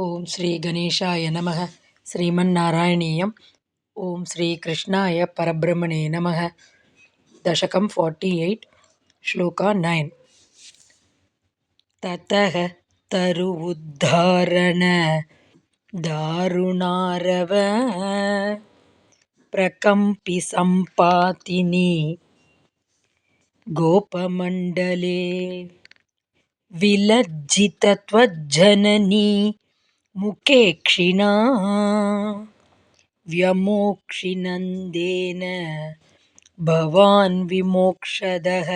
ಓಂ ಶ್ರೀ ಗಣೇಶಾಯ ನಮಃ ಶ್ರೀಮನ್ನಾರಾಯಣೀಯಂ ಓಂ ಶ್ರೀ ಕೃಷ್ಣಾಯ ಪರಬ್ರಹ್ಮಣೇ ನಮಃ ದಶಕಂ 48 ಶ್ಲೋಕ 9 ತತಃ ತರು ಉದ್ಧಾರಣ ದಾರುಣಾರವ ಪ್ರಕಂಪಿ ಸಂಪಾತಿನಿ ಗೋಪಮಂಡಲೇ ವಿಲಜ್ಜಿತತ್ವಜ್ಜನನಿ ಮುಖೇ ಕ್ಷಿಣಾ ವ್ಯಮೋಕ್ಷಿನಂದೇನ ಭವಾನ್ ವಿಮೋಕ್ಷದಃ.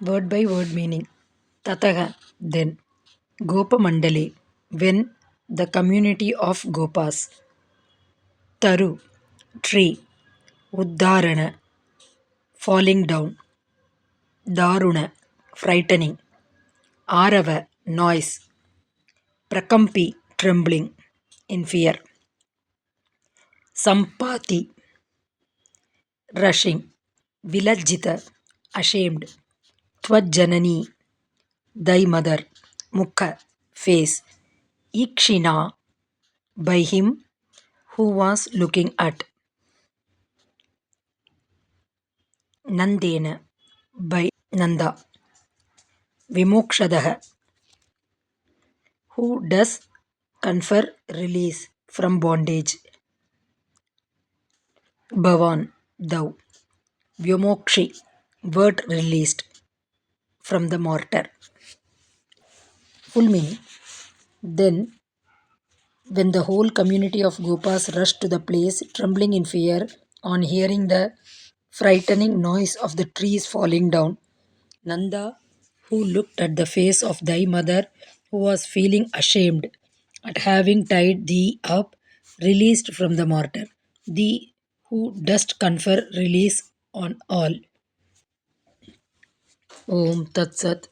Word by word meaning. Tataha, then. Gopamandale, when the community of Gopas. Taru, tree. Uddharana, falling down. Daruna, frightening. Arava, noise. Prakampi, trembling, in fear. Sampati, rushing. Vilajjita, ashamed. Tvajjanani, thy mother. Mukha, face. Ikshina, by him who was looking at. Nandena, by Nanda. Vimokshadaha, who does confer release from bondage. Bhavan, thou. Vyamokshi, word released from the mortar. Full meaning. Then, when the whole community of Gopas rushed to the place, trembling in fear, on hearing the frightening noise of the trees falling down, Nanda, who looked at the face of thy mother, who was feeling ashamed at having tied thee up, released from the mortar, thee who dost confer release on all. Om Tat Sat.